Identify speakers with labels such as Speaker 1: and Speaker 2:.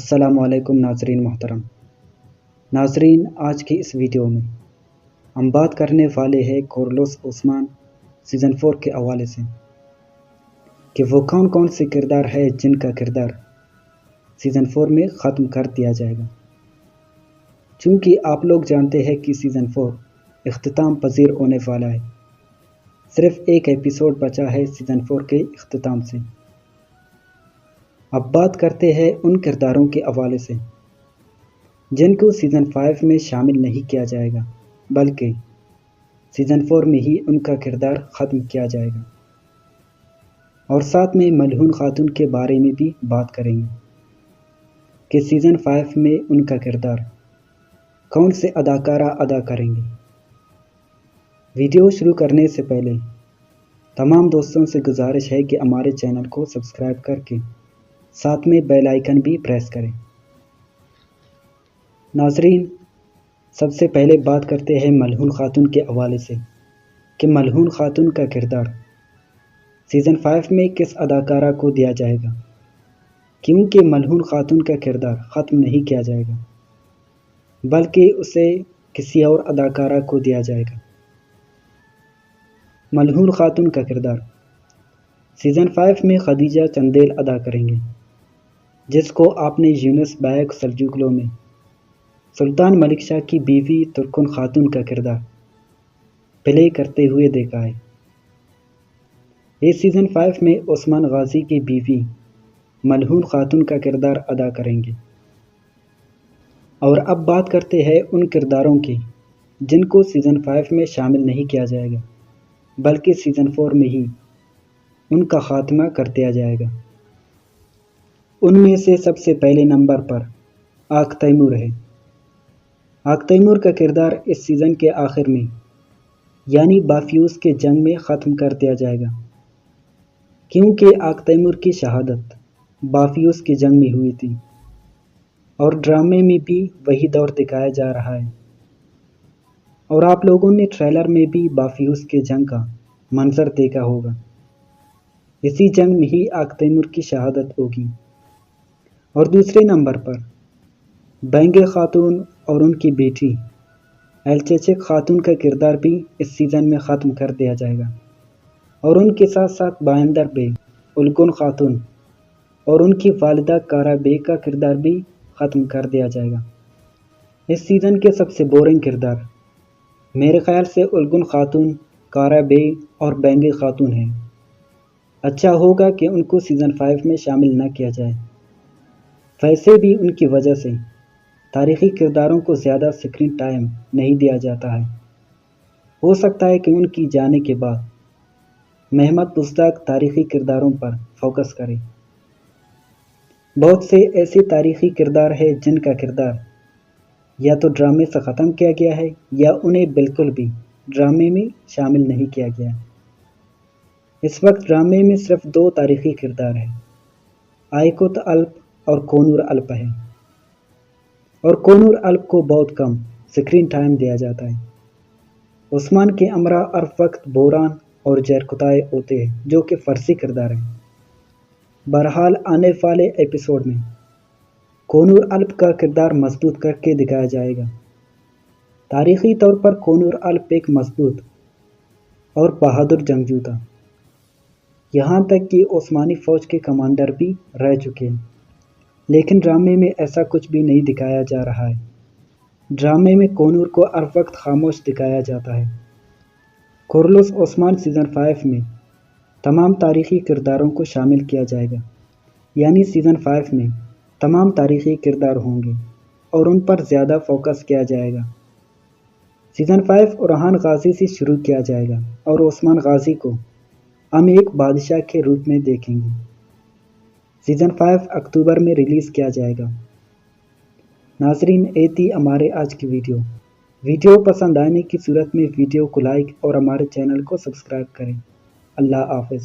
Speaker 1: السلام علیکم ناظرین محترم۔ ناظرین، آج کی اس ویڈیو میں ہم بات کرنے والے ہیں کورلوس عثمان سیزن 4 کے حوالے سے کہ وہ کون کون سے کردار ہے جن کا کردار سیزن 4 میں ختم کر دیا جائے گا۔ چونکہ آپ لوگ جانتے ہیں کہ سیزن 4 اختتام پذیر ہونے والا ہے، صرف ایک ایپیسوڈ بچا ہے سیزن 4 کے اختتام سے۔ اب بات کرتے ہیں ان کرداروں کے حوالے سے جن کو سیزن 5 میں شامل نہیں کیا جائے گا، بلکہ سیزن 4 میں ہی ان کا کردار ختم کیا جائے گا، اور ساتھ میں ملعون خاتون کے بارے میں بھی بات کریں گے کہ سیزن 5 میں ان کا کردار کون سے اداکارہ ادا کریں گے۔ ویڈیو شروع کرنے سے پہلے تمام دوستوں سے گزارش ہے کہ ہمارے چینل کو سبسکرائب کر کے ساتھ میں بیل آئیکن بھی پریس کریں۔ ناظرین، سب سے پہلے بات کرتے ہیں ملعون خاتون کے حوالے سے کہ ملعون خاتون کا کردار سیزن 5 میں کس اداکارہ کو دیا جائے گا، کیونکہ ملعون خاتون کا کردار ختم نہیں کیا جائے گا، بلکہ اسے کسی اور اداکارہ کو دیا جائے گا۔ ملعون خاتون کا کردار سیزن 5 میں خدیجہ چندیل ادا کریں گے، جس کو آپ نے یونس بیگ سلجوقلو میں سلطان ملک شاہ کی بیوی ترکن خاتون کا کردار پلے کرتے ہوئے دیکھا ہے۔ یہ سیزن 5 میں عثمان غازی کی بیوی ملعون خاتون کا کردار ادا کریں گے۔ اور اب بات کرتے ہیں ان کرداروں کی جن کو سیزن 5 میں شامل نہیں کیا جائے گا، بلکہ سیزن 4 میں ہی ان کا خاتمہ کر دیا جائے گا۔ ان میں سے سب سے پہلے نمبر پر آق تیمور ہے۔ آق تیمور کا کردار اس سیزن کے آخر میں یعنی بافیوس کے جنگ میں ختم کر دیا جائے گا، کیونکہ آق تیمور کی شہادت بافیوس کی جنگ میں ہوئی تھی، اور ڈرامے میں بھی وہی دور دکھایا جا رہا ہے، اور آپ لوگوں نے ٹریلر میں بھی بافیوس کے جنگ کا منظر دیکھا ہوگا۔ اسی جنگ میں ہی آق تیمور کی شہادت ہوگی۔ اور دوسرے نمبر پر بینگے خاتون اور ان کی بیٹی ایلچیچک خاتون کا کردار بھی اس سیزن میں ختم کر دیا جائے گا، اور ان کے ساتھ ساتھ بائندر بیگ الگن خاتون اور ان کی والدہ کارا بیگ کا کردار بھی ختم کر دیا جائے گا۔ اس سیزن کے سب سے بورنگ کردار میرے خیال سے الگن خاتون، کارا بیگ اور بینگے خاتون ہیں۔ اچھا ہوگا کہ ان کو سیزن 5 میں شامل نہ کیا جائے، ویسے بھی ان کی وجہ سے تاریخی کرداروں کو زیادہ سکرین ٹائم نہیں دیا جاتا ہے۔ ہو سکتا ہے کہ ان کی جانے کے بعد محمد بزدار تاریخی کرداروں پر فوکس کرے۔ بہت سے ایسے تاریخی کردار ہیں جن کا کردار یا تو ڈرامے سے ختم کیا گیا ہے یا انہیں بالکل بھی ڈرامے میں شامل نہیں کیا گیا۔ اس وقت ڈرامے میں صرف 2 تاریخی کردار ہیں، آئیکوت الپ اور کونور الپ ہے، اور کونور الپ کو بہت کم سکرین ٹائم دیا جاتا ہے۔ عثمان کے امراء ہر وقت بوران اور جیرکتائے ہوتے ہیں جو کہ فرسی کردار ہیں۔ بہرحال آنے والے ایپیسوڈ میں کونور الپ کا کردار مضبوط کر کے دکھایا جائے گا۔ تاریخی طور پر کونور الپ ایک مضبوط اور بہادر جنگجو تھا، یہاں تک کہ عثمانی فوج کے کمانڈر بھی رہ چکے ہیں، لیکن ڈرامے میں ایسا کچھ بھی نہیں دکھایا جا رہا ہے۔ ڈرامے میں کونور کو ہر وقت خاموش دکھایا جاتا ہے۔ کورلوس عثمان سیزن 5 میں تمام تاریخی کرداروں کو شامل کیا جائے گا، یعنی سیزن 5 میں تمام تاریخی کردار ہوں گے اور ان پر زیادہ فوکس کیا جائے گا۔ سیزن 5 اورحان غازی سے شروع کیا جائے گا، اور عثمان غازی کو ہم ایک بادشاہ کے روپ میں دیکھیں گے۔ سیزن 5 اکتوبر میں ریلیز کیا جائے گا۔ ناظرین، یہ تھی ہمارے آج کی ویڈیو پسند آنے کی صورت میں ویڈیو کو لائک اور ہمارے چینل کو سبسکرائب کریں۔ اللہ حافظ۔